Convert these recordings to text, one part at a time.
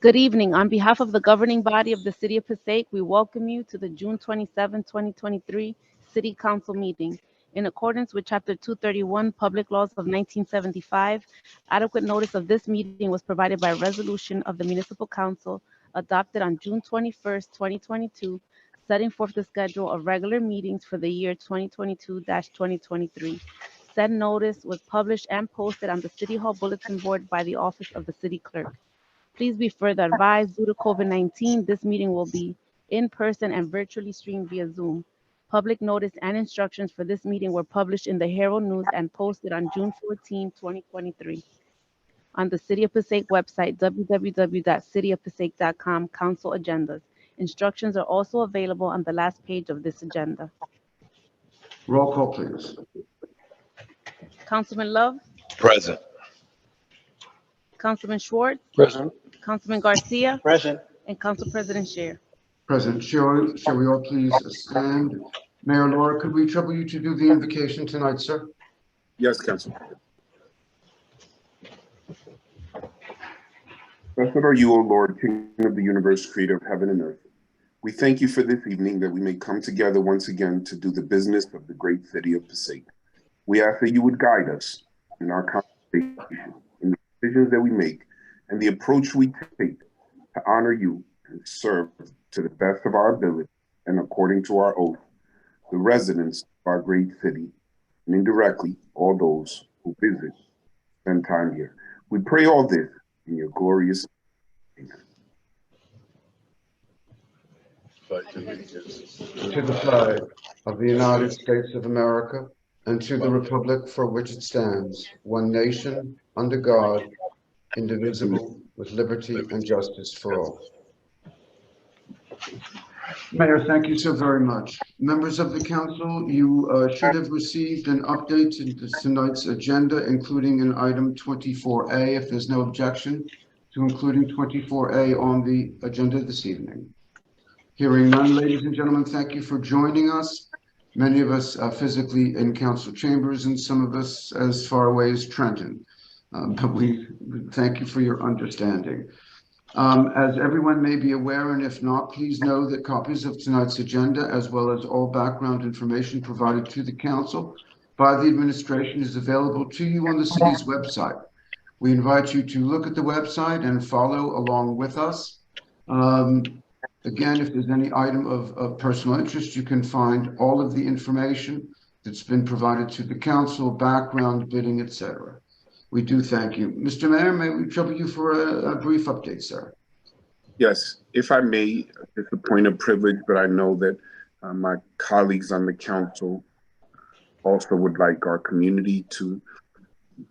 Good evening. On behalf of the governing body of the City of Passaic, we welcome you to the June 27, 2023 City Council meeting. In accordance with Chapter 231 Public Laws of 1975, adequate notice of this meeting was provided by resolution of the Municipal Council adopted on June 21, 2022, setting forth the schedule of regular meetings for the year 2022-2023. Said notice was published and posted on the City Hall Bulletin Board by the Office of the City Clerk. Please be further advised, due to COVID-19, this meeting will be in person and virtually streamed via Zoom. Public notice and instructions for this meeting were published in the Herald News and posted on June 14, 2023. On the City of Passaic website, www.cityofpassaic.com, Council Agendas. Instructions are also available on the last page of this agenda. Roll call, please. Councilman Love, Present. Councilman Schwartz, Present. Councilman Garcia, Present. and Council President Scheer. Present. Shall we all please stand? Mayor Laura, could we trouble you to do the invocation tonight, sir? Yes, Council. Blessed are you, O Lord, King of the universe, creator of heaven and earth. We thank you for this evening that we may come together once again to do the business of the great city of Passaic. We ask that you would guide us in our conversation, in the decisions that we make, and the approach we take to honor you and serve to the best of our ability and according to our oath, the residents of our great city, and indirectly all those who visit, spend time here. We pray all this in your glorious name. To the flag of the United States of America and to the republic for which it stands, one nation, under God, indivisible, with liberty and justice for all. Mayor, thank you so very much. Members of the council, you should have received an update to tonight's agenda, including an item 24A, if there's no objection to including 24A on the agenda this evening. Hearing none, ladies and gentlemen, thank you for joining us. Many of us are physically in council chambers and some of us as far away as Trenton. But we thank you for your understanding. As everyone may be aware, and if not, please know that copies of tonight's agenda, as well as all background information provided to the council by the administration, is available to you on the city's website. We invite you to look at the website and follow along with us. Again, if there's any item of personal interest, you can find all of the information that's been provided to the council, background, bidding, etc. We do thank you. Mr. Mayor, may we trouble you for a brief update, sir? Yes, if I may, it's a point of privilege, but I know that my colleagues on the council also would like our community to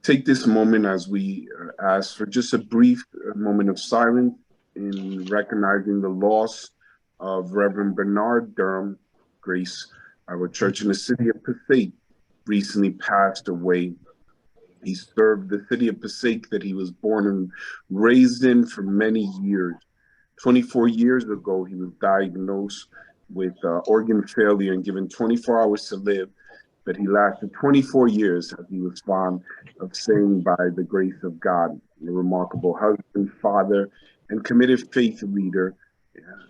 take this moment as we ask for just a brief moment of silence in recognizing the loss of Reverend Bernard Durham Grace. Our church in the city of Passaic recently passed away. He served the city of Passaic that he was born and raised in for many years. 24 years ago, he was diagnosed with organ failure and given 24 hours to live, but he lasted 24 years as he was fond of saying, by the grace of God, a remarkable husband, father, and committed faith leader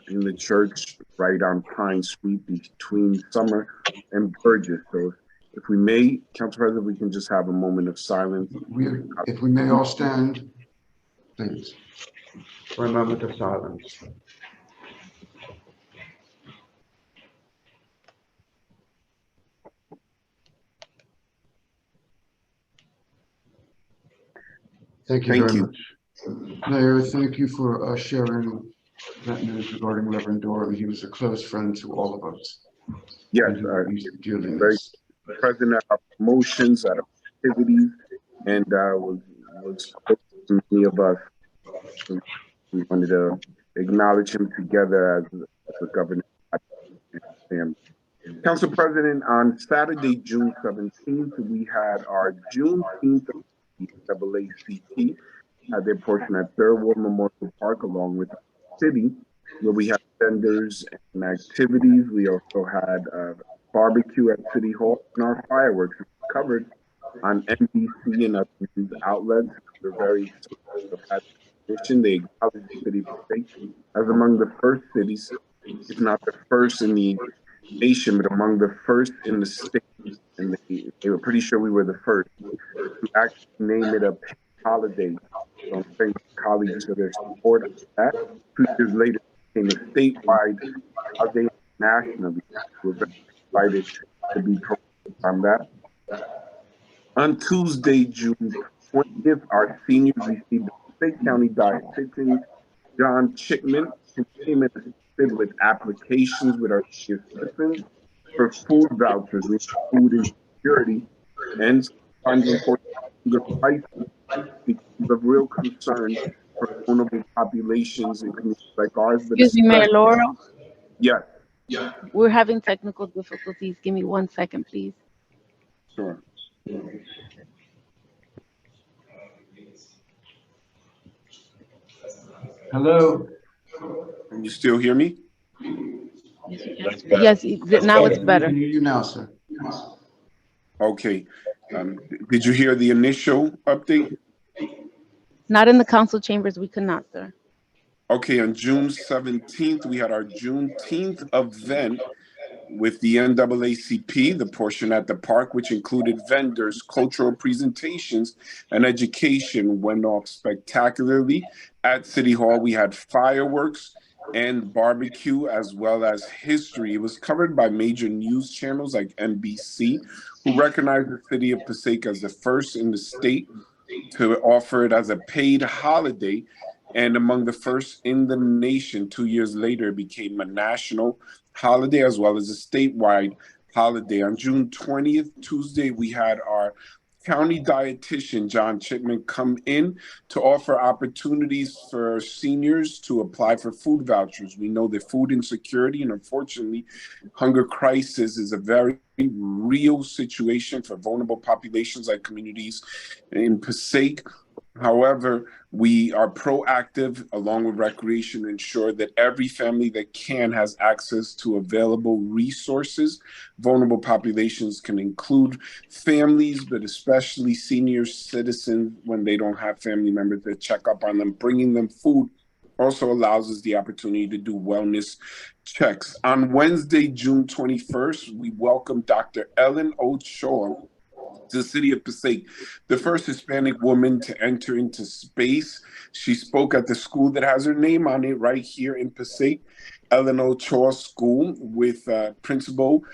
in the church right on Pine Street between Summer and Burgess. So if we may, Council President, we can just have a moment of silence. If we may all stand, please, for a moment of silence. Thank you very much. Mayor, thank you for sharing that news regarding Reverend Durham. He was a close friend to all of us. Yes, very present at our promotions, at our activities, and was close to many of us. We wanted to acknowledge him together as a governor. Council President, on Saturday, June 17th, we had our Juneteenth NAACP had their portion at Third Ward Memorial Park along with the city, where we had vendors and activities. We also had a barbecue at City Hall, and our fireworks covered on NBC and other news outlets. We're very recognition. They acknowledge the city of Passaic as among the first cities, if not the first in the nation, but among the first in the state. And they were pretty sure we were the first to actually name it a paid holiday. So I'm thanking my colleagues for their support of that. 2 years later, it became a statewide holiday nationally. We're very excited to be on that. On Tuesday, June 20th, our seniors received a State County dietitian, John Chipman, who came in assisted with applications with our senior citizens for food vouchers, with food insecurity, and sometimes, unfortunately, hunger crisis because of real concern for vulnerable populations in communities like ours, but Excuse me, Mayor especially, Laurel. yes, We're having technical difficulties. Give me 1 second, please. sure. Hello? Can you still hear me? Yes, now it's We better. can hear you now, sir. Okay. Did you hear the initial update? Not in the council chambers. We could not, sir. Okay, on June 17th, we had our Juneteenth event with the NAACP, the portion at the park, which included vendors, cultural presentations, and education, went off spectacularly. At City Hall, we had fireworks and barbecue, as well as history. It was covered by major news channels like NBC, who recognized the city of Passaic as the first in the state to offer it as a paid holiday, and among the first in the nation. 2 years later, it became a national holiday as well as a statewide holiday. On June 20th, Tuesday, we had our county dietitian, John Chipman, come in to offer opportunities for seniors to apply for food vouchers. We know that food insecurity and, unfortunately, hunger crisis is a very real situation for vulnerable populations like communities in Passaic. However, we are proactive along with recreation to ensure that every family that can has access to available resources. Vulnerable populations can include families, but especially senior citizens when they don't have family members that check up on them. Bringing them food also allows us the opportunity to do wellness checks. On Wednesday, June 21st, we welcome Dr. Ellen Ochoa to the city of Passaic, the first Hispanic woman to enter into space. She spoke at the school that has her name on it right here in Passaic, Ellen Ochoa School, with Principal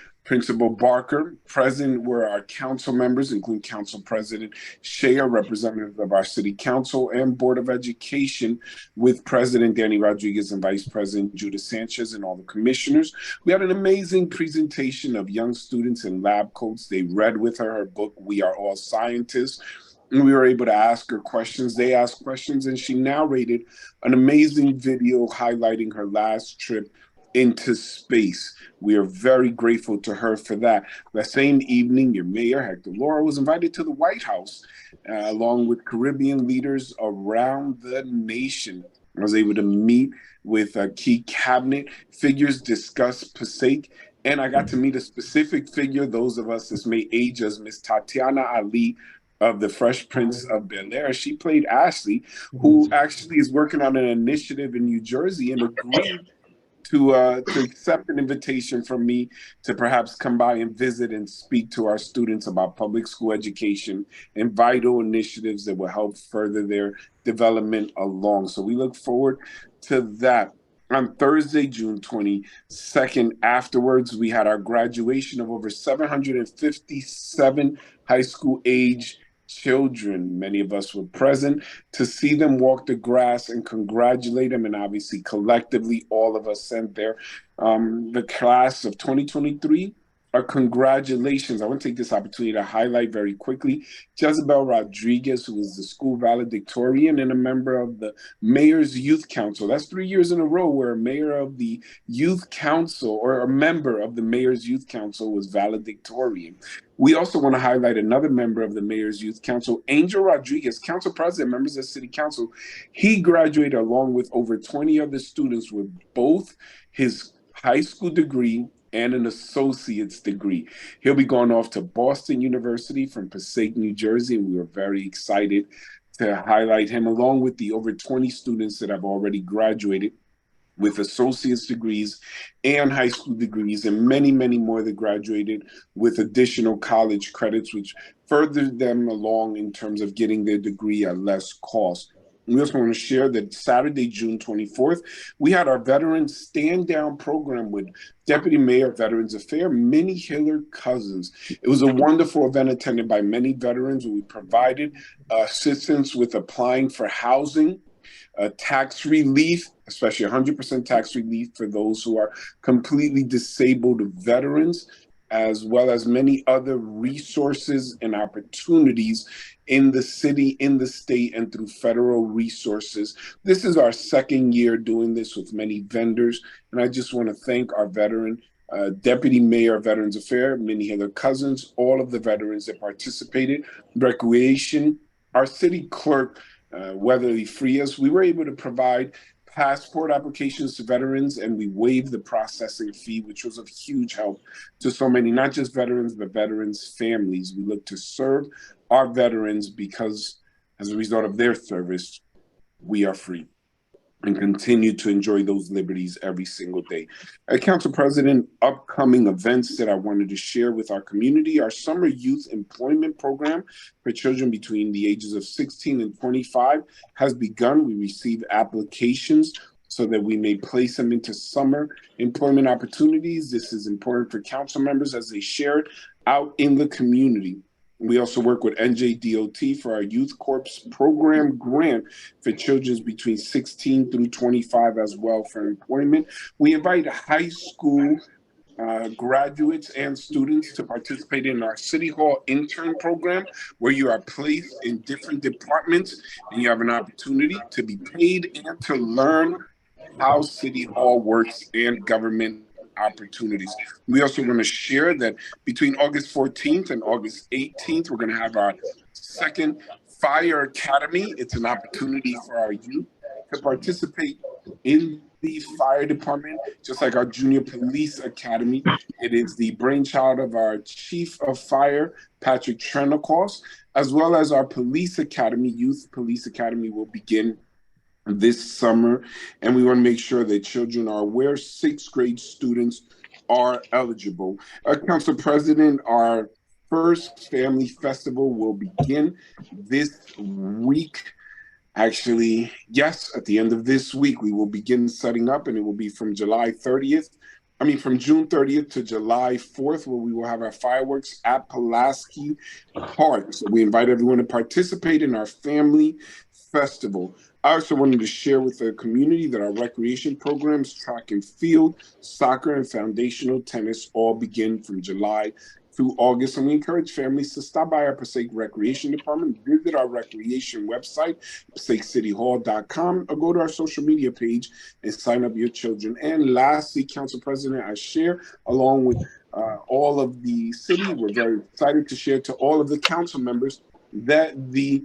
Barker. Present were our council members, including Council President Shea, representatives of our City Council and Board of Education, with President Danny Rodriguez and Vice President Judith Sanchez and all the commissioners. We had an amazing presentation of young students in lab coats. They read with her book, We Are All Scientists. And we were able to ask her questions. They asked questions, and she narrated an amazing video highlighting her last trip into space. We are very grateful to her for that. That same evening, your mayor, Hector Laura, was invited to the White House, along with Caribbean leaders around the nation. I was able to meet with key cabinet figures, discuss Passaic, and I got to meet a specific figure, those of us that may age as Miss Tatiana Ali of the Fresh Prince of Bel-Air. She played Ashley, who actually is working on an initiative in New Jersey and agreed to accept an invitation from me to perhaps come by and visit and speak to our students about public school education and vital initiatives that will help further their development along. So we look forward to that. On Thursday, June 22nd, afterwards, we had our graduation of over 757 high school age children. Many of us were present to see them walk the grass and congratulate them. And obviously, collectively, all of us sent there. The class of 2023, congratulations. I want to take this opportunity to highlight very quickly Jezebel Rodriguez, who is the school valedictorian and a member of the Mayor's Youth Council. That's 3 years in a row where a mayor of the Youth Council or a member of the Mayor's Youth Council was valedictorian. We also want to highlight another member of the Mayor's Youth Council, Angel Rodriguez, council president, members of City Council. He graduated along with over 20 other students with both his high school degree and an associate's degree. He'll be going off to Boston University from Passaic, New Jersey, and we are very excited to highlight him, along with the over 20 students that have already graduated with associate's degrees and high school degrees, and many, many more that graduated with additional college credits, which furthered them along in terms of getting their degree at less cost. We also want to share that Saturday, June 24th, we had our Veterans Stand Down program with Deputy Mayor of Veterans Affairs, Minnie Hiller Cousins. It was a wonderful event attended by many veterans where we provided assistance with applying for housing, tax relief, especially 100% tax relief for those who are completely disabled veterans, as well as many other resources and opportunities in the city, in the state, and through federal resources. This is our second year doing this with many vendors, and I just want to thank our veteran Deputy Mayor of Veterans Affairs, Minnie Hiller Cousins, all of the veterans that participated, recreation, our city clerk, Weatherly Frias. We were able to provide passport applications to veterans, and we waived the processing fee, which was of huge help to so many, not just veterans, but veterans' families. We look to serve our veterans because as a result of their service, we are free and continue to enjoy those liberties every single day. Council President, upcoming events that I wanted to share with our community, our Summer Youth Employment Program for children between the ages of 16 and 25 has begun. We receive applications so that we may place them into summer employment opportunities. This is important for council members as they share it out in the community. We also work with NJDOT for our Youth Corps program grant for children between 16 through 25 as well for employment. We invite high school graduates and students to participate in our City Hall intern program, where you are placed in different departments and you have an opportunity to be paid and to learn how City Hall works and government opportunities. We also want to share that between August 14th and August 18th, we're going to have our second Fire Academy. It's an opportunity for our youth to participate in the fire department, just like our Junior Police Academy. It is the brainchild of our Chief of Fire, Patrick Trenacos, as well as our Police Academy. Youth Police Academy will begin this summer, and we want to make sure that children are aware. 6th grade students are eligible. Council President, our first family festival will begin this week. Actually, yes, at the end of this week, we will begin setting up, and it will be from June 30th to July 4th, where we will have our fireworks at Pulaski Park. So we invite everyone to participate in our family festival. I also wanted to share with the community that our recreation programs, track and field, soccer, and foundational tennis all begin from July through August. And we encourage families to stop by our Passaic Recreation Department, visit our recreation website, PasaicCityHall.com, or go to our social media page and sign up your children. And lastly, Council President, I share along with all of the city, we're very excited to share to all of the council members that the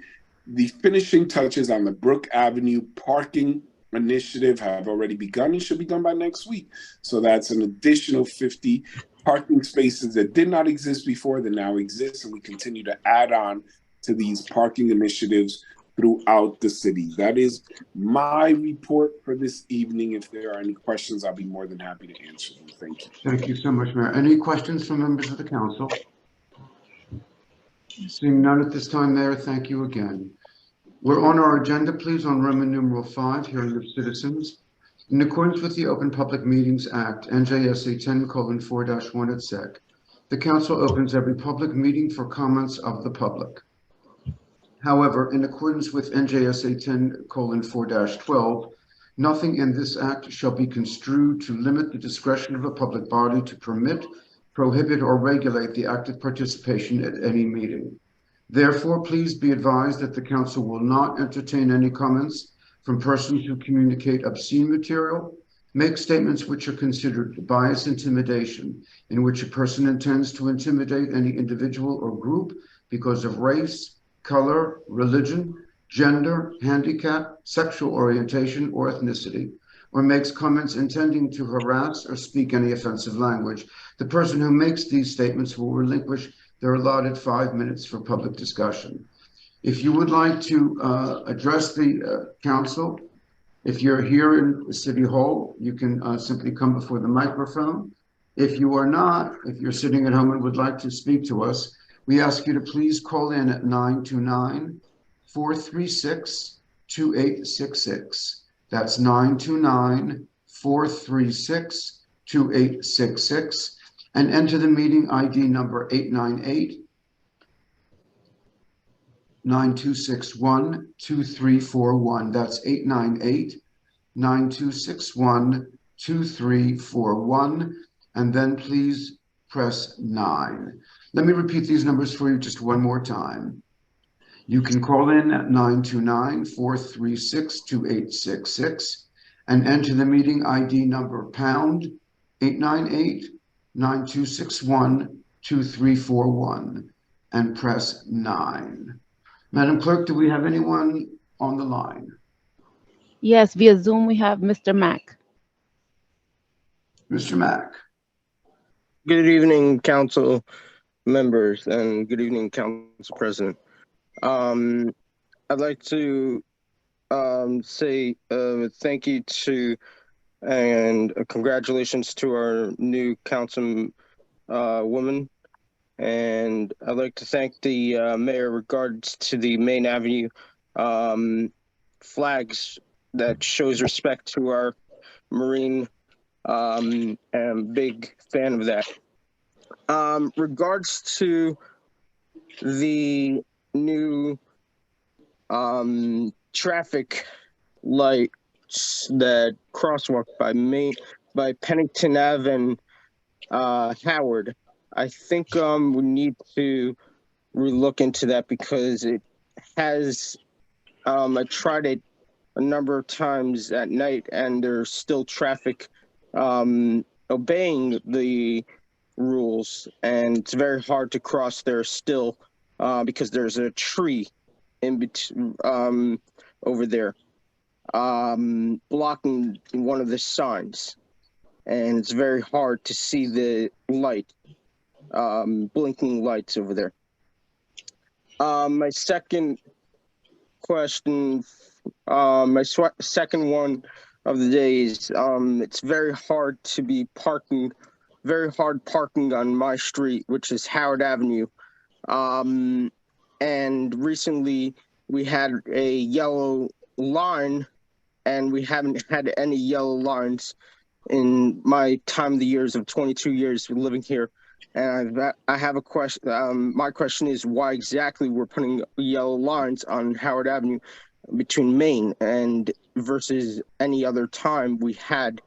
finishing touches on the Brook Avenue parking initiative have already begun and should be done by next week. So that's an additional 50 parking spaces that did not exist before that now exist, and we continue to add on to these parking initiatives throughout the city. That is my report for this evening. If there are any questions, I'll be more than happy to answer them. Thank you. Thank you so much, Mayor. Any questions from members of the council? Seeing none at this time, Mayor, thank you again. We're on our agenda, please, on Roman numeral 5, hearing of citizens. In accordance with the Open Public Meetings Act, NJSA 10:4-1 et sec, the council opens every public meeting for comments of the public. However, in accordance with NJSA 10:4-12, nothing in this act shall be construed to limit the discretion of a public body to permit, prohibit, or regulate the active participation at any meeting. Therefore, please be advised that the council will not entertain any comments from persons who communicate obscene material, make statements which are considered bias intimidation, in which a person intends to intimidate any individual or group because of race, color, religion, gender, handicap, sexual orientation, or ethnicity, or makes comments intending to harass or speak any offensive language. The person who makes these statements will relinquish their allotted 5 minutes for public discussion. If you would like to address the council, if you're here in City Hall, you can simply come before the microphone. If you are not, if you're sitting at home and would like to speak to us, we ask you to please call in at 929-436-2866. That's 929-436-2866, and enter the meeting ID number 898-9261-2341. That's 898-9261-2341. And then please press 9. Let me repeat these numbers for you just one more time. You can call in at 929-436-2866 and enter the meeting ID number pound 898-9261-2341 and press 9. Madam Clerk, do we have anyone on the line? Yes, via Zoom, we have Mr. Mack. Mr. Mack. Good evening, council members, and good evening, council president. I'd like to say thank you to and congratulations to our new council woman. And I'd like to thank the mayor regards to the Main Avenue flags that shows respect to our Marine. And big fan of that. Regards to the new traffic lights that crosswalk by Pennington Ave and Howard, I think we need to relook into that because it has I tried it a number of times at night and there's still traffic obeying the rules, and it's very hard to cross there still because there's a tree in between over there blocking one of the signs, and it's very hard to see the light blinking lights over there. My second question, second one of the day is it's very hard parking on my street, which is Howard Avenue. And recently we had a yellow line, and we haven't had any yellow lines in my time of the years of 22 years living here. And I have a question. My question is why exactly we're putting yellow lines on Howard Avenue between Main and versus any other time we had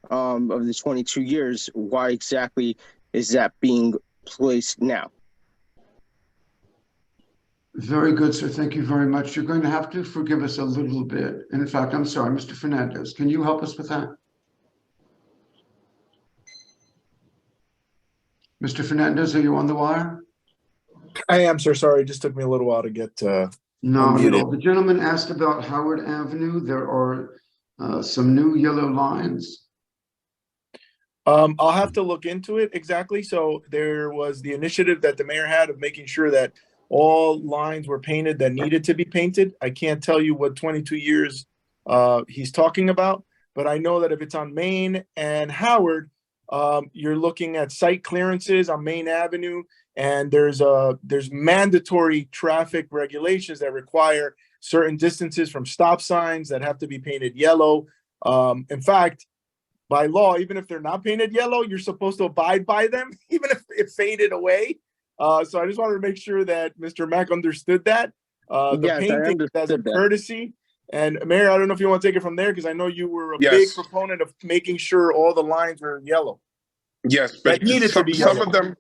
of the 22 years. Why exactly is that being placed now? Very good, sir. Thank you very much. You're going to have to forgive us a little bit. And in fact, I'm sorry, Mr. Fernandez, can you help us with that? Mr. Fernandez, are you on the wire? I am, sir. Sorry, it just took me a little while to get No, unmuted. the gentleman asked about Howard Avenue. There are some new yellow lines. I'll have to look into it exactly. So there was the initiative that the mayor had of making sure that all lines were painted that needed to be painted. I can't tell you what 22 years he's talking about, but I know that if it's on Main and Howard, you're looking at site clearances on Main Avenue, and there's mandatory traffic regulations that require certain distances from stop signs that have to be painted yellow. In fact, by law, even if they're not painted yellow, you're supposed to abide by them, even if it faded away. So I just wanted to make sure that Mr. Mack understood that. The Yes, painting as a courtesy. And Mayor, I don't know if you want to take it from there, because I know you were a big proponent of making sure all the lines were yellow. Yes, but some of them,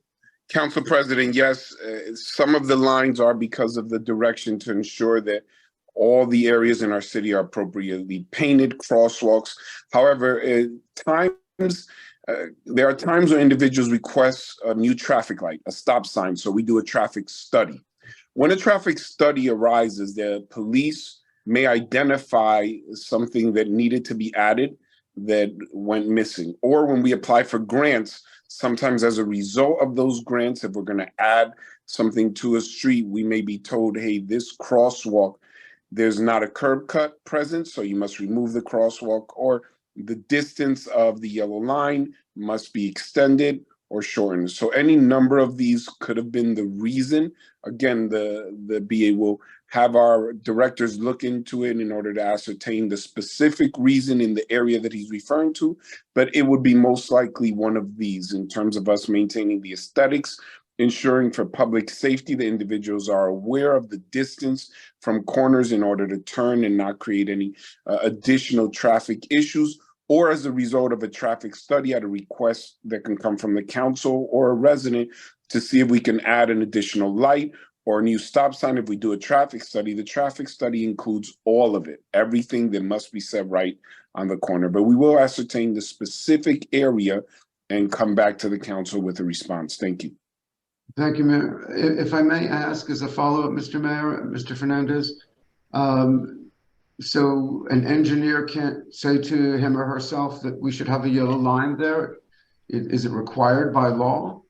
Council President, yes, some of the lines are because of the direction to ensure that all the areas in our city are appropriately painted, crosswalks. However, there are times when individuals request a new traffic light, a stop sign, so we do a traffic study. When a traffic study arises, the police may identify something that needed to be added that went missing. Or when we apply for grants, Sometimes as a result of those grants, if we're going to add something to a street, we may be told, hey, this crosswalk, there's not a curb cut present, so you must remove the crosswalk, or the distance of the yellow line must be extended or shortened. So any number of these could have been the reason. Again, the BA will have our directors look into it in order to ascertain the specific reason in the area that he's referring to, but it would be most likely one of these in terms of us maintaining the aesthetics, ensuring for public safety, the individuals are aware of the distance from corners in order to turn and not create any additional traffic issues, or as a result of a traffic study at a request that can come from the council or a resident to see if we can add an additional light or a new stop sign. If we do a traffic study, the traffic study includes all of it, everything that must be set right on the corner. But we will ascertain the specific area and come back to the council with a response. Thank you. Thank you, Mayor. If I may ask as a follow-up, Mr. Mayor, Mr. Fernandez, so an engineer can't say to him or herself that we should have a yellow line there? Is it required by law?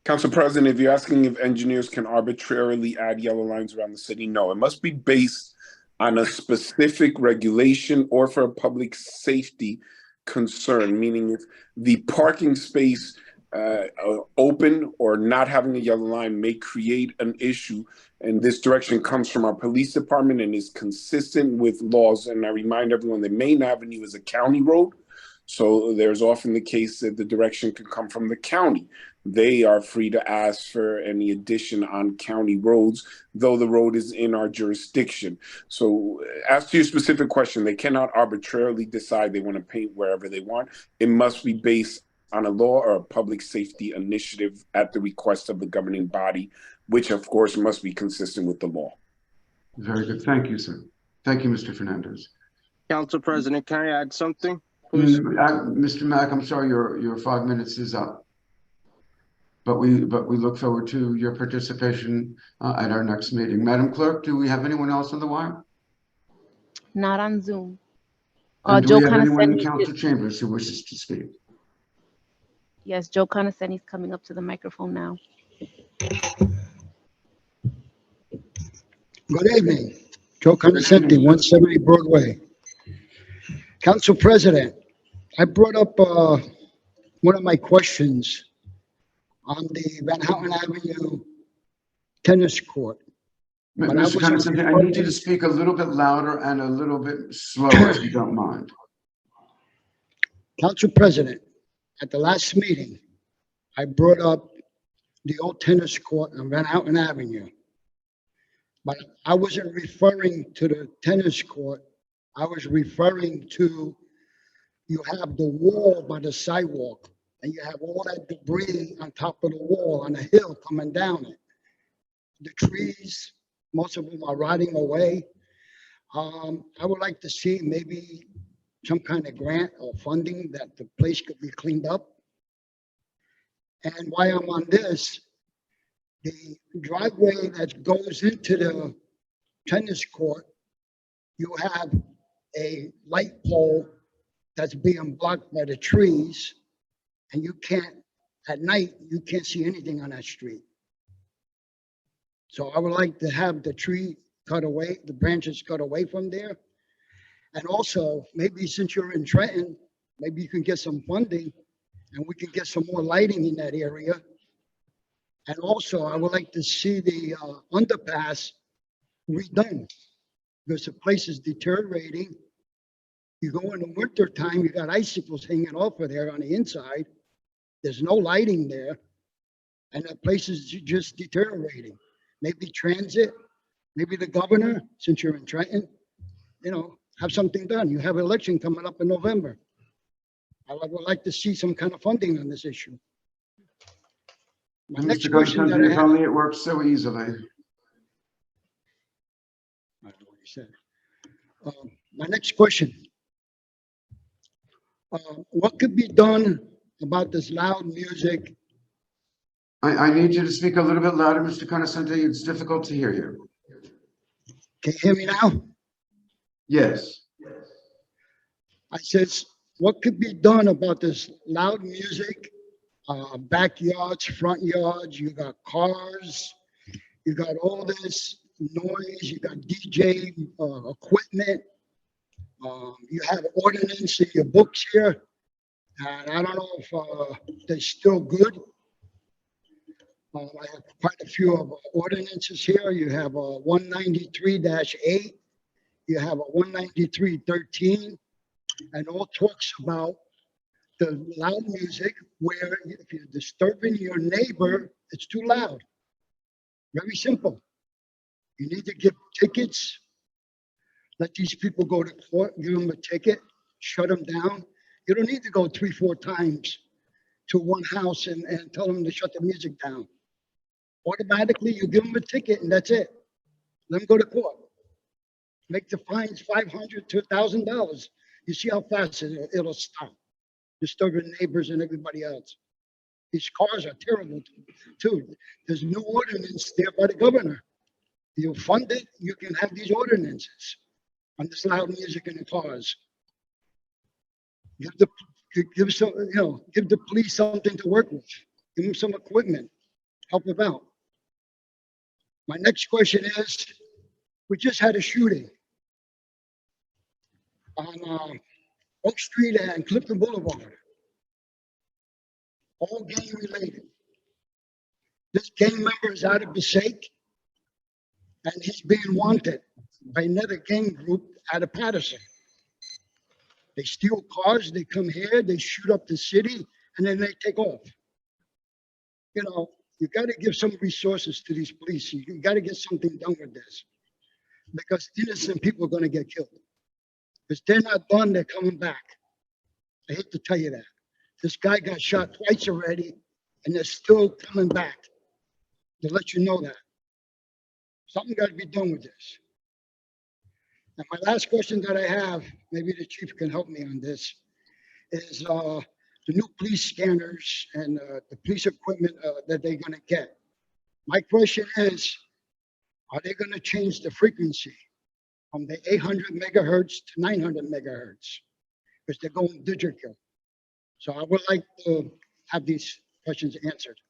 Council President, if you're asking if engineers can arbitrarily add yellow lines around the city, no. It must be based on a specific regulation or for a public safety concern, meaning if the parking space open or not having a yellow line may create an issue, and this direction comes from our police department and is consistent with laws. And I remind everyone that Main Avenue is a county road, so there's often the case that the direction can come from the county. They are free to ask for any addition on county roads, though the road is in our jurisdiction. So as to your specific question, they cannot arbitrarily decide they want to paint wherever they want. It must be based on a law or a public safety initiative at the request of the governing body, which of course must be consistent with the law. Very good. Thank you, sir. Thank you, Mr. Fernandez. Council President, can I add something, please? Mr. Mack, I'm sorry, your 5 minutes is up. But we look forward to your participation at our next meeting. Madam Clerk, do we have anyone else on the wire? Not on Zoom. And do Joe we have anyone in Conoscenti council chambers who wishes to speak? Yes, Joe Conoscenti is coming up to the microphone now. Good evening. Joe Conoscenti, 170 Broadway. Council President, I brought up one of my questions on the Van Houten Avenue tennis court. Mr. Conoscenti, I need you to speak a little bit louder and a little bit slower, if you don't mind. Council President, at the last meeting, I brought up the old tennis court on Van Houten Avenue. But I wasn't referring to the tennis court. I was referring to, you have the wall by the sidewalk, and you have all that debris on top of the wall on a hill coming down it. The trees, most of them are rotting away. I would like to see maybe some kind of grant or funding that the place could be cleaned up. And while I'm on this, the driveway that goes into the tennis court, you have a light pole that's being blocked by the trees, and you can't, at night, you can't see anything on that street. So I would like to have the tree cut away, the branches cut away from there. And also, maybe since you're in Trenton, maybe you can get some funding and we can get some more lighting in that area. And also, I would like to see the underpass redone because the place is deteriorating. You go in the winter time, you got icicles hanging off of there on the inside. There's no lighting there, and that place is just deteriorating. Maybe transit, maybe the governor, since you're in Trenton, you know, have something done. You have an election coming up in November. I would like to see some kind of funding on this issue. My next question that I if have, only it works so easily. I don't know what you said. My next question. What could be done about this loud music? I need you to speak a little bit louder, Mr. Conoscenti. It's difficult to hear you. Can you hear me now? Yes. I says, what could be done about this loud music, backyards, front yards, you got cars, you got all this noise, you got DJ equipment, you have ordinance in your books here, and I don't know if they're still good. I have quite a few of ordinances here. You have a 193-8, you have a 193-13, and all talks about the loud music where if you're disturbing your neighbor, it's too loud. Very simple. You need to give tickets, let these people go to court, give them a ticket, shut them down. You don't need to go 3-4 times to one house and tell them to shut the music down. Automatically, you give them a ticket and that's it. Let them go to court. Make the fines $500 to $1,000. You see how fast it'll stop, disturbing neighbors and everybody else. These cars are terrible too. There's new ordinance there by the governor. You fund it, you can have these ordinances on this loud music in the cars. Give the police something to work with. Give them some equipment. Help them out. My next question is, we just had a shooting on Oak Street and Clifton Boulevard. All gang related. This gang member is out of Passaic and he's being wanted by another gang group out of Patterson. They steal cars, they come here, they shoot up the city, and then they take off. You know, you got to give some resources to these police. You got to get something done with this because innocent people are going to get killed. If they're not done, they're coming back. I hate to tell you that. This guy got shot twice already, and they're still coming back to let you know that. Something got to be done with this. And my last question that I have, maybe the chief can help me on this, is the new police scanners and the police equipment that they're going to get. My question is, are they going to change the frequency from the 800 megahertz to 900 megahertz? Because they're going digital. So I would like to have these questions answered.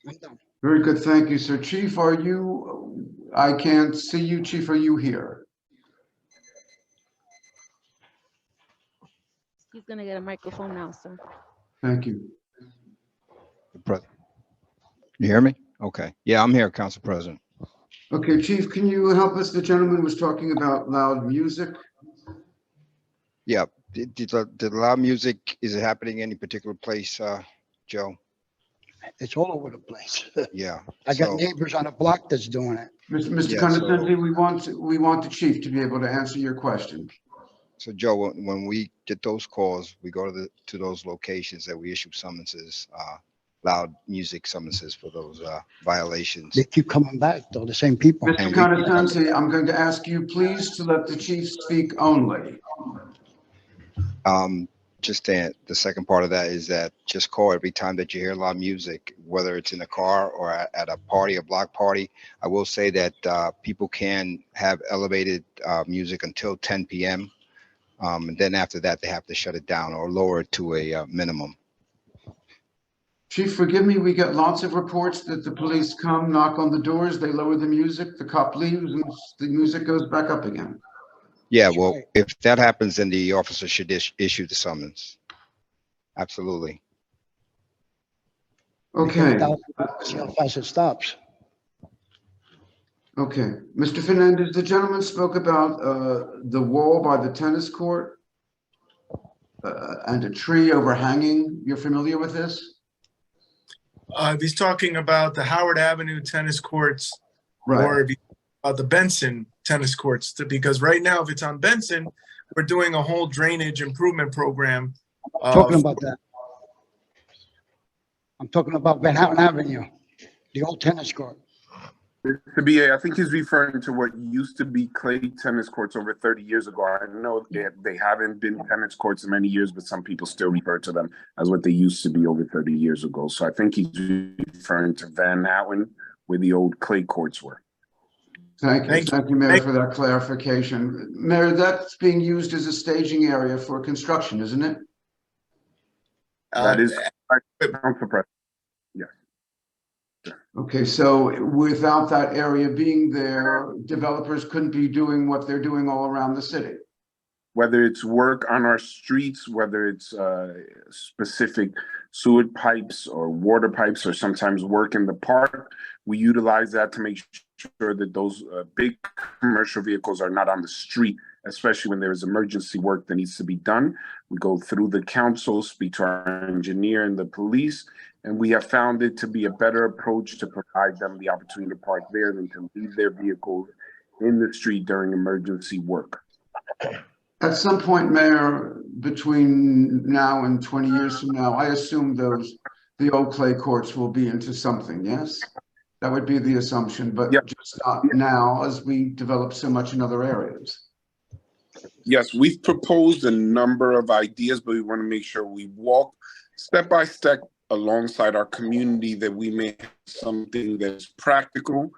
I'm done. Very good, thank you, sir. Chief, are you, I can't see you, Chief, are you here? He's gonna get a microphone now, sir. Thank you. You hear me? Okay. Yeah, I'm here, Council President. Okay, Chief, can you help us? The gentleman was talking about loud music. Yeah, the loud music, is it happening in any particular place, Joe? It's all over the place. Yeah. I got so- neighbors on a block that's doing it. Mr. Yeah, Constantine, we want the chief to be able to answer your question. So Joe, when we get those calls, we go to those locations that we issue summonses, loud music summonses for those violations. They keep coming back though, the same people. Mr. Constantine, I'm going to ask you please to let the chief speak only. Just the second part of that is that just call every time that you hear loud music, whether it's in a car or at a party, a block party. I will say that people can have elevated music until 10 p.m. And then after that, they have to shut it down or lower it to a minimum. Chief, forgive me, we get lots of reports that the police come, knock on the doors, they lower the music, the cop leaves, and the music goes back up again. Yeah, That's well, right. if that happens, then the officer should issue the summons. Absolutely. Okay, See how fast it stops. okay. Mr. Fernandez, the gentleman spoke about the wall by the tennis court and a tree overhanging. You're familiar with this? If he's talking about the Howard Avenue tennis courts, Right. or if he's about the Benson tennis courts, because right now, if it's on Benson, we're doing a whole drainage improvement program. Talking about that. I'm talking about Van Houten Avenue, the old tennis court. To be, I think he's referring to what used to be clay tennis courts over 30 years ago. I know they haven't been tennis courts in many years, but some people still refer to them as what they used to be over 30 years ago. So I think he's referring to Van Houten, where the old clay courts were. Thank you. Thank you. Thank you, Mayor, Thank- for that clarification. Mayor, that's being used as a staging area for construction, isn't it? That is correct, Council President. Okay, so without that area being there, developers couldn't be doing what they're doing all around the city. Whether it's work on our streets, whether it's specific sewer pipes or water pipes, or sometimes work in the park, we utilize that to make sure that those big commercial vehicles are not on the street, especially when there is emergency work that needs to be done. We go through the council, speak to our engineer and the police, and we have found it to be a better approach to provide them the opportunity to park there than to leave their vehicles in the street during emergency work. At some point, Mayor, between now and 20 years from now, I assume the old clay courts will be into something, yes? That would be the assumption, but Yep. just not now as we develop so much in other areas. Yes, we've proposed a number of ideas, but we want to make sure we walk step by step alongside our community, that we make something that's practical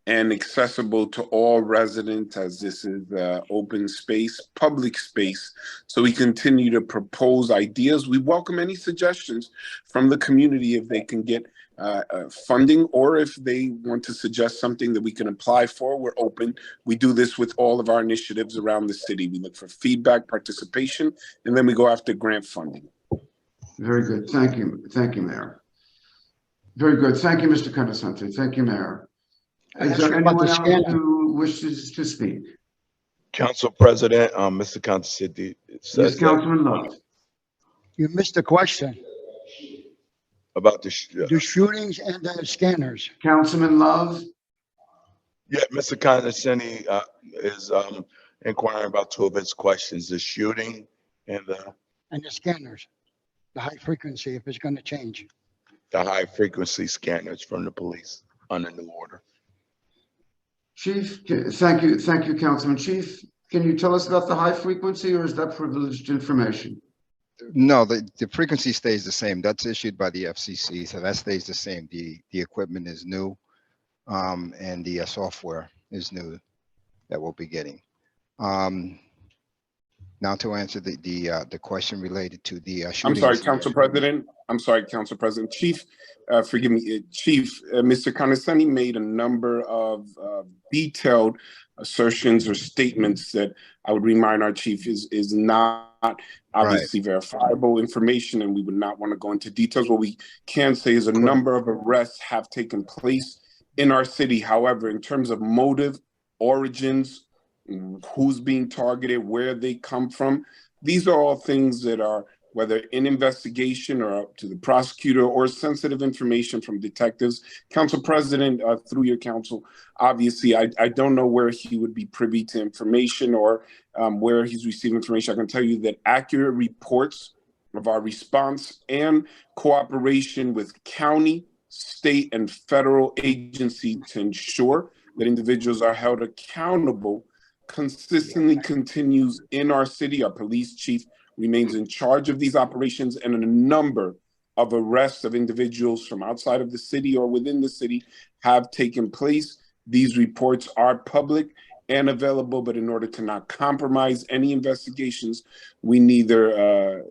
and accessible to all residents, as this is open space, public space. So we continue to propose ideas. We welcome any suggestions from the community if they can get funding, or if they want to suggest something that we can apply for. We're open. We do this with all of our initiatives around the city. We look for feedback, participation, and then we go after grant funding. Very good. Thank you. Thank you, Mayor. Very good. Thank you, Mr. Conasante. Thank you, Mayor. Is there anyone else who wishes to speak? Council President, Mr. Constantine Yes, says that Councilman Love. You missed the question. about The shootings and the scanners. Councilman Love. yeah, Mr. Constantine is inquiring about two of his questions: the shooting and And the scanners, the high frequency, if it's going to change. the high frequency scanners from the police under new order. Chief, thank you, Councilman. Chief, can you tell us about the high frequency, or is that privileged information? No, the frequency stays the same. That's issued by the FCC, so that stays the same. The equipment is new, and the software is new that we'll be getting. Now to answer the question related to the I'm shootings. sorry, Council President. I'm sorry, Council President. Chief, forgive me, Chief, Mr. Conasani made a number of detailed assertions or statements that I would remind our chief is not obviously verifiable information, and we would not want to go into details. What we can say is a number of arrests have taken place in our city. However, in terms of motive, origins, who's being targeted, where they come from, these are all things that are, whether in investigation or up to the prosecutor, or sensitive information from detectives. Council President, through your council, obviously, I don't know where he would be privy to information, or where he's receiving information. I can tell you that accurate reports of our response and cooperation with county, state, and federal agencies to ensure that individuals are held accountable consistently continues in our city. Our police chief remains in charge of these operations, and a number of arrests of individuals from outside of the city or within the city have taken place. These reports are public and available, but in order to not compromise any investigations, we neither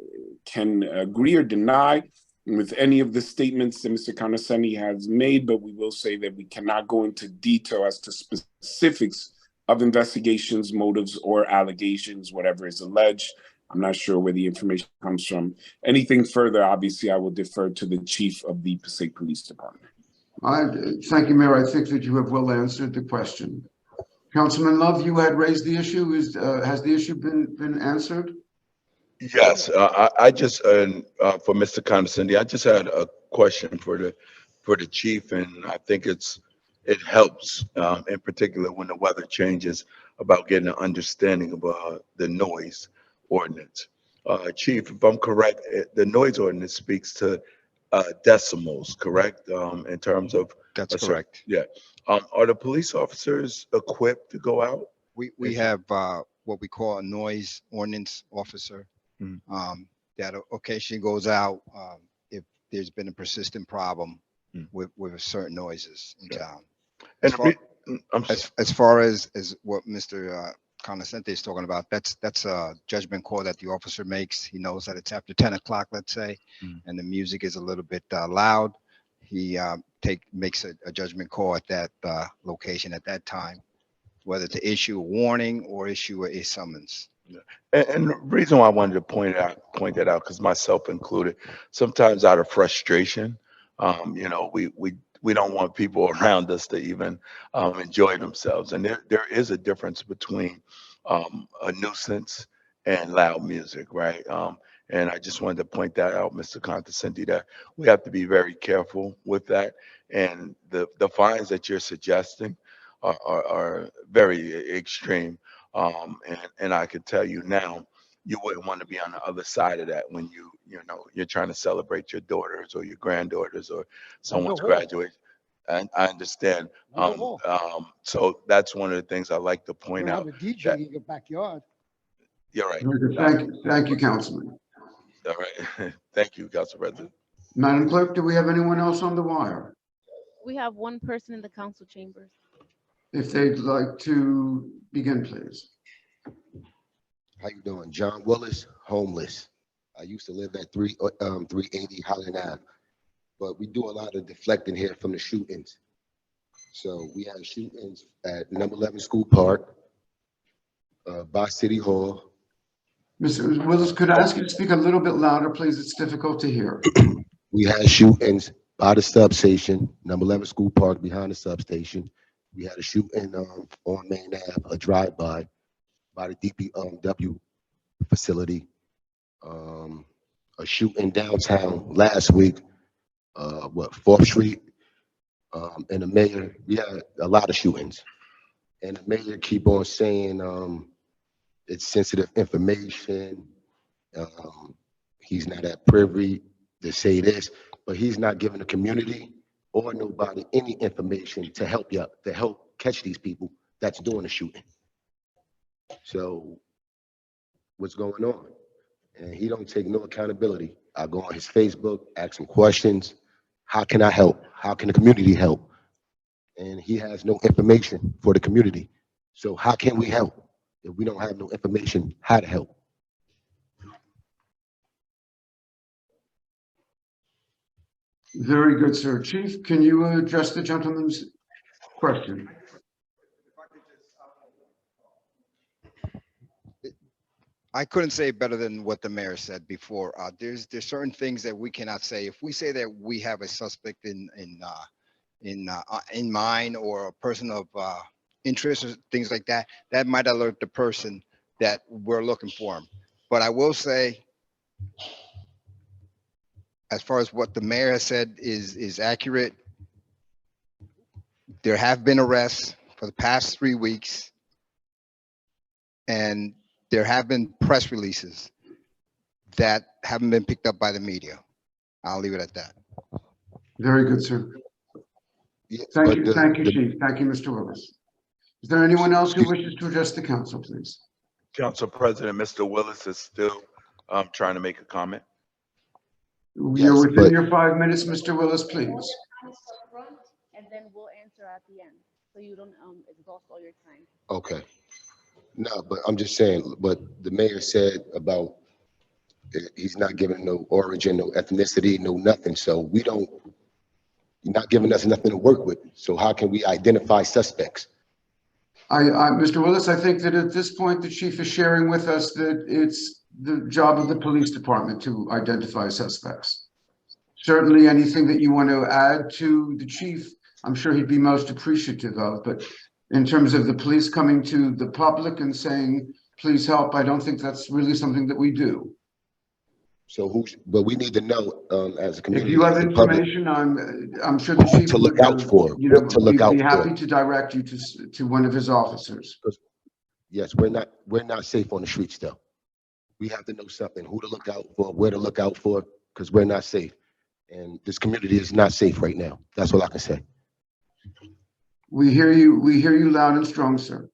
can agree or deny with any of the statements that Mr. Conasani has made, but we will say that we cannot go into detail as to specifics of investigations, motives, or allegations, whatever is alleged. I'm not sure where the information comes from. Anything further, obviously, I will defer to the chief of the Passaic Police Department. Thank you, Mayor. I think that you have well answered the question. Councilman Love, you had raised the issue. Has the issue been answered? Yes, I just for Mr. Condescending, I just had a question for the chief, and I think it helps in particular when the weather changes, about getting an understanding about the noise ordinance. Chief, if I'm correct, the noise ordinance speaks to decimals, correct? In terms of That's correct. yeah. Are the police officers equipped to go out? We have what we call a noise ordinance officer that occasionally goes out if there's been a persistent problem with certain noises in town. And I'm As far as what Mr. Conoscente is talking about, that's a judgment call that the officer makes. He knows that it's after 10 o'clock, let's say, and the music is a little bit loud. He makes a judgment call at that location at that time, whether to issue a warning or issue a summons. And the reason why I wanted to point that out, because myself included, sometimes out of frustration, we don't want people around us to even enjoy themselves. And there is a difference between a nuisance and loud music, right? And I just wanted to point that out, Mr. Contasenti, that we have to be very careful with that. And the fines that you're suggesting are very extreme. And I could tell you now, you wouldn't want to be on the other side of that when you're trying to celebrate your daughters or your granddaughters or someone's graduation. And I understand. So that's one of the things I like to point You out. have a DJ that- in your backyard. You're right. Thank you, Councilman. All right. Thank you, Council President. Madam Clerk, do we have anyone else on the wire? We have one person in the council chambers. If they'd like to begin, please. How you doing? John Willis, homeless. I used to live at 380 Highland Ave, but we do a lot of deflecting here from the shootings. So we had shootings at number 11 School Park, by City Hall. Mr. Willis, could I ask you to speak a little bit louder, please? It's difficult to hear. We had shootings by the substation, number 11 School Park behind the substation. We had a shooting on Main Ave, a drive-by by the DPW facility. A shooting downtown last week, 4th Street, and the mayor, we had a lot of shootings. And the mayor keep on saying it's sensitive information. He's not at privy to say this, but he's not giving the community or nobody any information to help catch these people that's doing the shooting. So what's going on? And he don't take no accountability. I go on his Facebook, ask him questions. How can I help? How can the community help? And he has no information for the community. So how can we help if we don't have no information how to help? Very good, sir. Chief, can you address the gentleman's question? I couldn't say it better than what the mayor said before. There's certain things that we cannot say. If we say that we have a suspect in mind or a person of interest or things like that, that might alert the person that we're looking for him. But I will say, as far as what the mayor has said is accurate, there have been arrests for the past 3 weeks, and there have been press releases that haven't been picked up by the media. I'll leave it at that. Very good, sir. Yeah, Thank you, Chief. Thank you, Mr. Willis. Is there anyone else who wishes to address the council, please? Council President, Mr. Willis is still trying to make a comment. You're within your 5 minutes, Mr. Willis, please. And then we'll answer at the end, so you don't exhaust all your time. Okay. No, but I'm just saying, but the mayor said about he's not giving no origin, no ethnicity, no nothing. So you're not giving us nothing to work with. So how can we identify suspects? Mr. Willis, I think that at this point, the chief is sharing with us that it's the job of the police department to identify suspects. Certainly anything that you want to add to the chief, I'm sure he'd be most appreciative of, but in terms of the police coming to the public and saying, please help, I don't think that's really something that we do. So but we need to know as a community. If you have information, I'm sure the chief to look out for, be happy to direct you to one of his officers. Yes, we're not safe on the streets though. We have to know something, who to look out for, where to look out for, because we're not safe. And this community is not safe right now. That's all I can say. We hear you loud and strong, sir.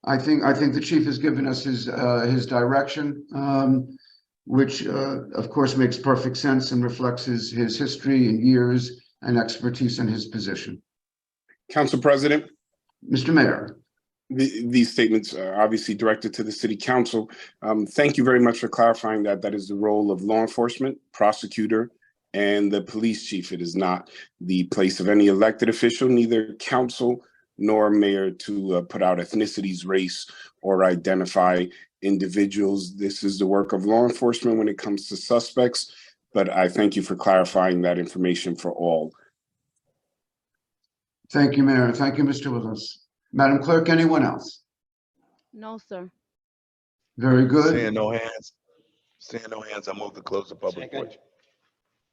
I think the chief has given us his direction, which of course makes perfect sense and reflects his history and years and expertise in his position. Council President, Mr. Mayor. these statements are obviously directed to the City Council. Thank you very much for clarifying that that is the role of law enforcement, prosecutor, and the police chief. It is not the place of any elected official, neither council nor mayor, to put out ethnicities, race, or identify individuals. This is the work of law enforcement when it comes to suspects, but I thank you for clarifying that information for all. Thank you, Mayor. Thank you, Mr. Willis. Madam Clerk, anyone else? No, sir. Very good. Seeing no hands, I move to close the public portion.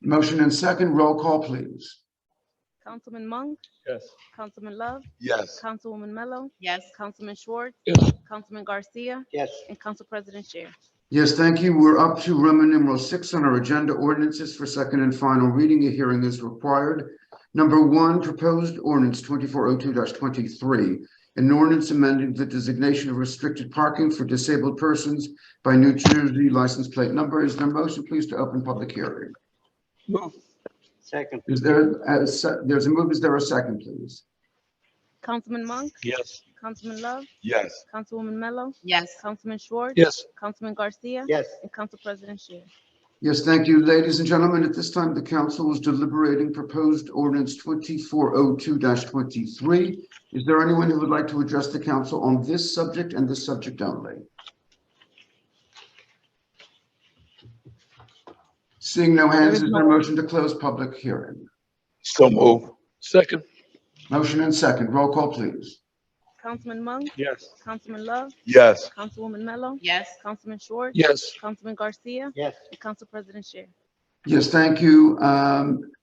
Motion and second, roll call, please. Councilman Monk? Yes. Councilman Love? Yes. Councilwoman Mello? Yes. Councilman Schwartz? Yes. Councilman Garcia? Yes. And Council President Scher. Yes, thank you. We're up to Roman numeral 6 on our agenda, ordinances for second and final reading. A hearing is required. Number 1, proposed ordinance 2402-23, an ordinance amending the designation of restricted parking for disabled persons by New Jersey license plate number. Is there a motion, please, to open public hearing? Move. Second. Is there there's a move? Is there a second, please? Councilman Monk? Yes. Councilman Love? Yes. Councilwoman Mello? Yes. Councilman Schwartz? Yes. Councilman Garcia? Yes. And Council President Scher. Yes, thank you. Ladies and gentlemen, at this time, the council is deliberating proposed ordinance 2402-23. Is there anyone who would like to address the council on this subject and this subject only? Seeing no hands, is there a motion to close public hearing? So move. Second. Motion and second. Roll call, please. Councilman Monk? Yes. Councilman Love? Yes. Councilwoman Mello? Yes. Councilman Schwartz? Yes. Councilman Garcia? Yes. And Council President Scher. Yes, thank you.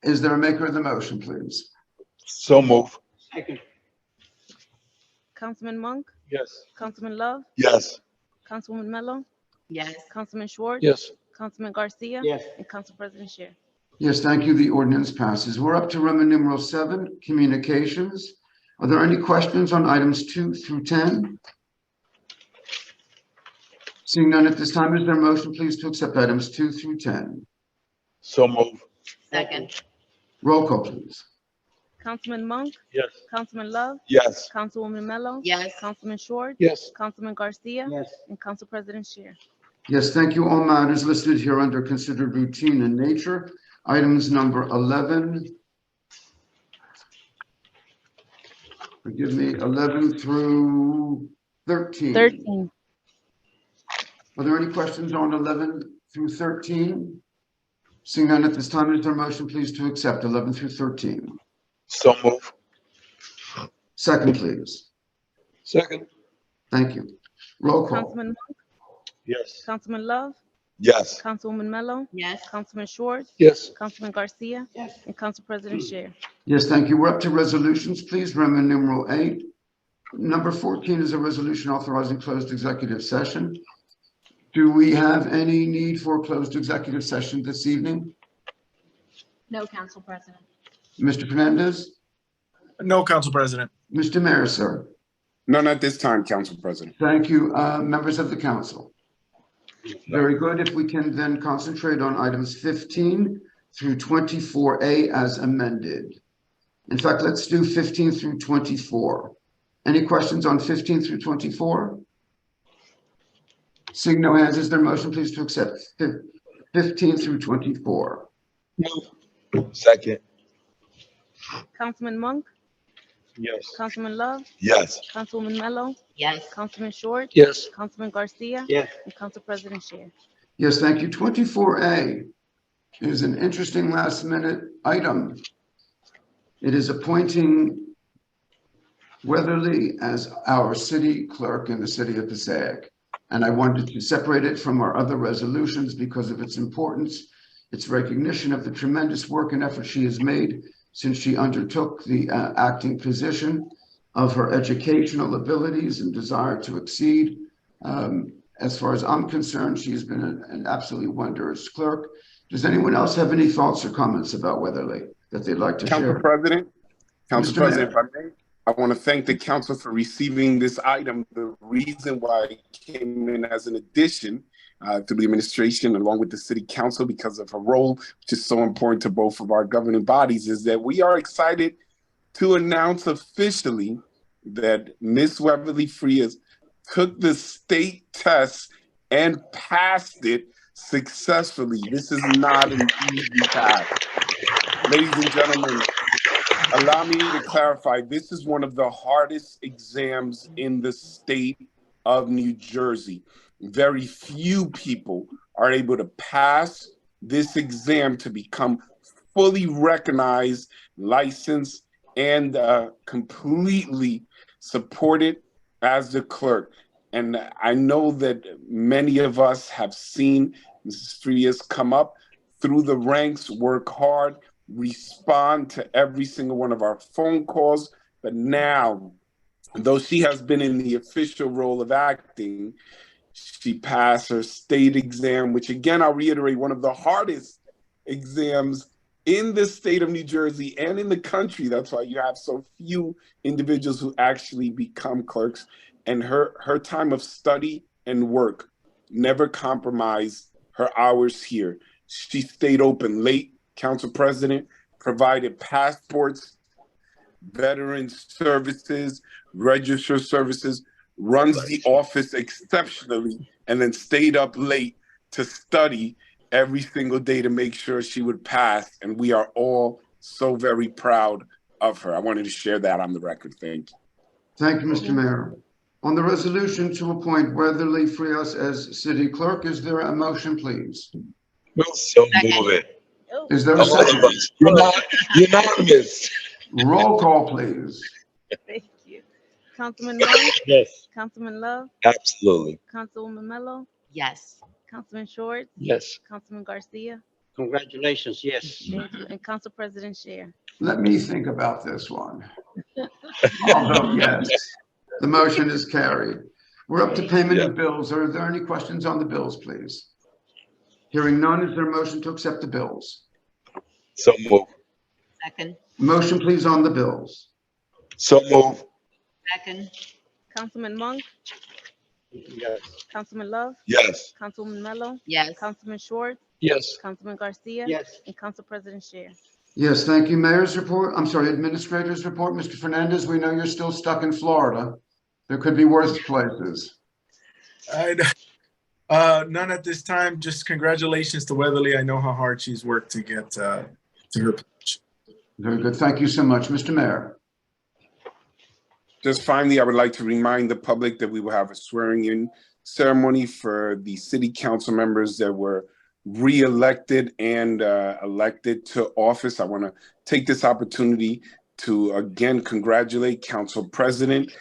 Is there a maker of the motion, please? So move. Second. Councilman Monk? Yes. Councilman Love? Yes. Councilwoman Mello? Yes. Councilman Schwartz? Yes. Councilman Garcia? Yes. And Council President Scher. Yes, thank you. The ordinance passes. We're up to Roman numeral 7, communications. Are there any questions on items 2 through 10? Seeing none at this time, is there a motion, please, to accept items 2 through 10? So move. Second. Roll call, please. Councilman Monk? Yes. Councilman Love? Yes. Councilwoman Mello? Yes. Councilman Schwartz? Yes. Councilman Garcia? Yes. And Council President Scher. Yes, thank you. All matters listed here under considered routine in nature. Items number 11. Forgive me, 11 through 13. 13. Are there any questions on 11 through 13? Seeing none at this time, is there a motion, please, to accept 11 through 13? So move. Second, please. Second. Thank you. Roll call. Councilman Monk? Yes. Councilman Love? Yes. Councilwoman Mello? Yes. Councilman Schwartz? Yes. Councilman Garcia? Yes. And Council President Scher. Yes, thank you. We're up to resolutions, please. Roman numeral 8. Number 14 is a resolution authorizing closed executive session. Do we have any need for closed executive session this evening? No, Council President. Mr. Fernandez? No, Council President. Mr. Mayor, sir? None at this time, Council President. Thank you. Members of the council? Very good. If we can then concentrate on items 15 through 24A as amended. In fact, let's do 15 through 24. Any questions on 15 through 24? Seeing no hands, is there a motion, please, to accept 15 through 24? Move. Second. Councilman Monk? Yes. Councilman Love? Yes. Councilwoman Mello? Yes. Councilman Schwartz? Yes. Councilman Garcia? Yes. And Council President Scher. Yes, thank you. 24A is an interesting last-minute item. It is appointing Weatherly as our city clerk in the city of Passaic. And I wanted to separate it from our other resolutions because of its importance, its recognition of the tremendous work and effort she has made since she undertook the acting position, of her educational abilities and desire to exceed. As far as I'm concerned, she has been an absolutely wondrous clerk. Does anyone else have any thoughts or comments about Weatherly that they'd like to Council share? President, Council Mr. President, if Mayor. I may, I want to thank the council for receiving this item. The reason why it came in as an addition through the administration, along with the city council, because of her role, which is so important to both of our governing bodies, is that we are excited to announce officially that Miss Weatherly Frias took the state test and passed it successfully. This is not an easy task. Ladies and gentlemen, allow me to clarify, this is one of the hardest exams in the state of New Jersey. Very few people are able to pass this exam to become fully recognized, licensed, and completely supported as the clerk. And I know that many of us have seen Mrs. Frias come up through the ranks, work hard, respond to every single one of our phone calls. But now, though she has been in the official role of acting, she passed her state exam, which again, I'll reiterate, one of the hardest exams in the state of New Jersey and in the country. That's why you have so few individuals who actually become clerks. And her time of study and work never compromised her hours here. She stayed open late, Council President, provided passports, veteran services, register services, runs the office exceptionally, and then stayed up late to study every single day to make sure she would pass. And we are all so very proud of her. I wanted to share that on the record. Thank you. Thank you, Mr. Mayor. On the resolution to appoint Weatherly Frias as city clerk, is there a motion, please? We'll so move it. Is there a All of second? us. Unanimous. Roll call, please. Thank you. Councilman Monk, Yes. Councilman Love, Absolutely. Councilwoman Mello, Yes. Councilman Schwartz, Yes. Councilman Garcia, Congratulations. Yes. thank you, and Council President Scheer. Let me think about this one. I'll vote yes. The motion is carried. We're up to payment of bills. Are there any questions on the bills, please? Hearing none, is there a motion to accept the bills? So move. Second. Motion, please, on the bills. So move. Second. Councilman Monk, Yes. Councilman Love, Yes. Councilwoman Mello, Yes. Councilman Schwartz, Yes. Councilman Garcia, Yes. and Council President Scheer. Yes, thank you. Mayor's report. I'm sorry, Administrator's report. Mr. Fernandez, we know you're still stuck in Florida. There could be worse places. None at this time. Just congratulations to Weatherly. I know how hard she's worked to get to her position. Very good. Thank you so much, Mr. Mayor. Just finally, I would like to remind the public that we will have a swearing-in ceremony for the city council members that were re-elected and elected to office. I want to take this opportunity to again congratulate Council President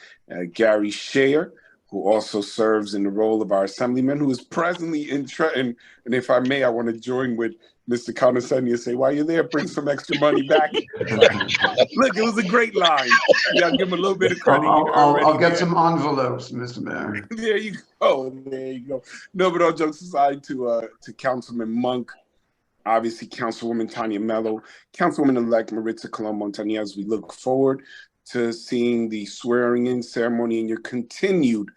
Gary Scheer, who also serves in the role of our assemblyman, who is presently in Trenton. And if I may, I want to join with Mr. Condescending and say, while you're there, bring some extra money back. Look, it was a great line. Yeah, I'll give him a little bit of credit. I'll get some envelopes, Mr. Mayor. There you go. There you go. No, but all jokes aside, to Councilman Monk, obviously Councilwoman Tanya Mello, Councilwoman-elect Maritza Colombo Montañez, we look forward to seeing the swearing-in ceremony and your continued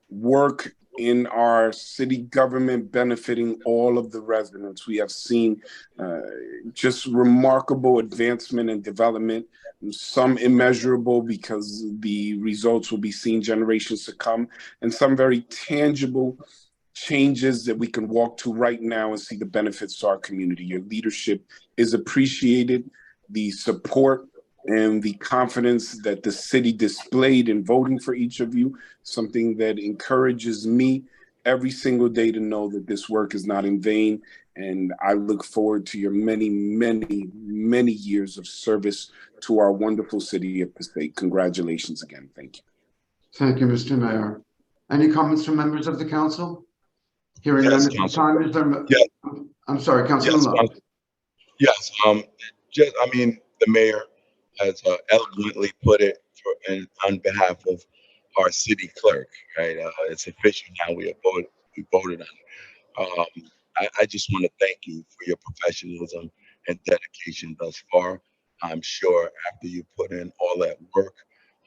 work in our city government benefiting all of the residents. We have seen just remarkable advancement and development, some immeasurable because the results will be seen generations to come, and some very tangible changes that we can walk to right now and see the benefits to our community. Your leadership is appreciated. The support and the confidence that the city displayed in voting for each of you, something that encourages me every single day to know that this work is not in vain. And I look forward to your many, many, many years of service to our wonderful city of Passaic. Congratulations again. Thank you. Thank you, Mr. Mayor. Any comments from members of the council? Hearing none at this time, is there? Yes. I'm sorry, Councilman Love. Yes. The mayor has eloquently put it on behalf of our city clerk. Right. It's official now. We voted on it. I just want to thank you for your professionalism and dedication thus far. I'm sure after you put in all that work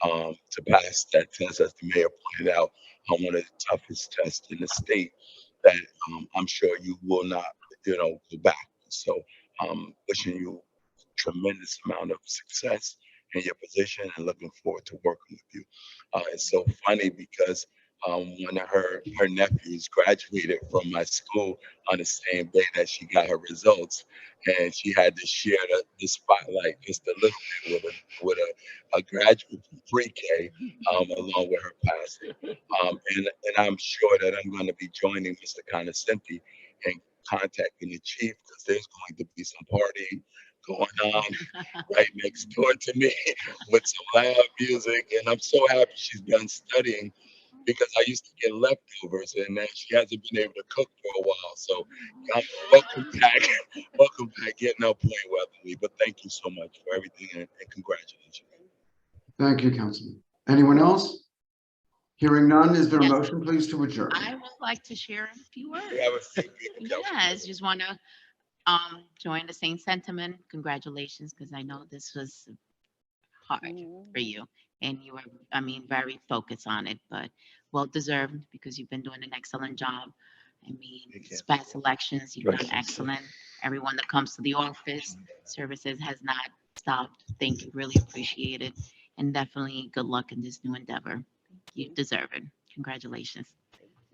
to pass that test, as the mayor pointed out, on one of the toughest tests in the state, that I'm sure you will not, go back. So wishing you tremendous amount of success in your position and looking forward to working with you. It's so funny because one of her nephews graduated from my school on the same day that she got her results, and she had to share the spotlight just a little bit with a graduate from pre-K along with her passing. And I'm sure that I'm going to be joining Mr. Conoscenti in contacting the chief because there's going to be some partying going on right next door to me with some loud music. And I'm so happy she's done studying because I used to get leftovers and then she hasn't been able to cook for a while. So welcome back. Welcome back. Getting up point Weatherly. But thank you so much for everything and congratulations. Thank you, Councilman. Anyone else? Hearing none, is there a Yes. motion, please, to adjourn? I would like to share a few words. We have a few people. Yes, just want to join the same sentiment. Congratulations, because I know this was hard for you, and you were, very focused on it, but well deserved because you've been doing an excellent job. These past elections, you've done excellent. Everyone that comes to the office, services has not stopped. Thank you, really appreciate it, and definitely good luck in this new endeavor. You deserve it. Congratulations.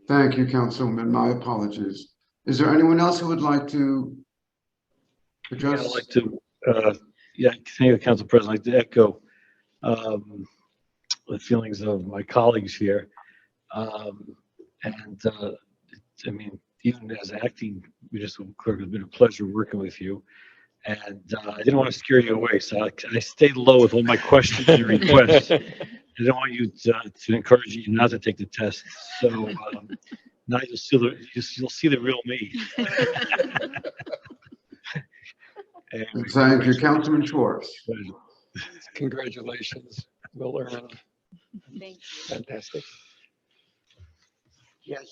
Thank you, Councilman. My apologies. Is there anyone else who would like to address? I'd like to, thank you, Council President. I'd like to echo the feelings of my colleagues here. Even as acting municipal clerk, it's been a pleasure working with you. And I didn't want to scare you away, so I stayed low with all my questions and requests. I don't want you to encourage you not to take the test. So now you'll see the real me. Thank you, Councilman Schwartz. Congratulations, well earned. Thank you. Fantastic. Yes,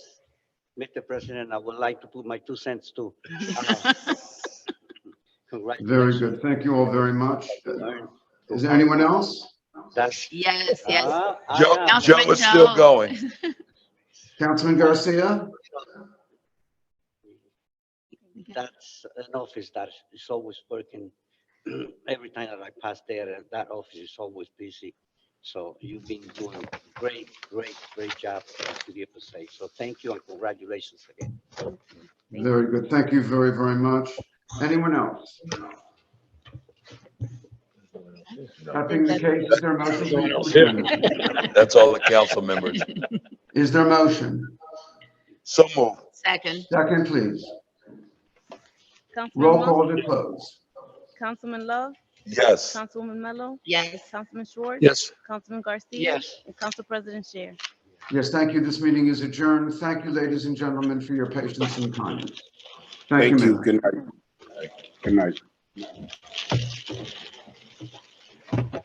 Mr. President, I would like to put my 2 cents too. Congratulations. Very good. Thank you all very much. Is there anyone else? That's Yes. Joe is still going. Councilman Garcia? That's an office that is always working. Every time that I pass there, that office is always busy. So you've been doing a great job to the Passaic. So thank you and congratulations again. Very good. Thank you very, very much. Anyone else? That being the case, is there a motion? to adjourn? That's all the council members. Is there a motion? So moved. Second. Second, please. Councilman Roll Monk, call to close. Councilman Love, Yes. Councilwoman Mello, Yes. Councilman Schwartz. Yes. Councilman Garcia. Yes. And Council President Scher. Yes, thank you. This meeting is adjourned. Thank you, ladies and gentlemen, for your patience and kindness. Thank you. Mayor. Good night. Good night.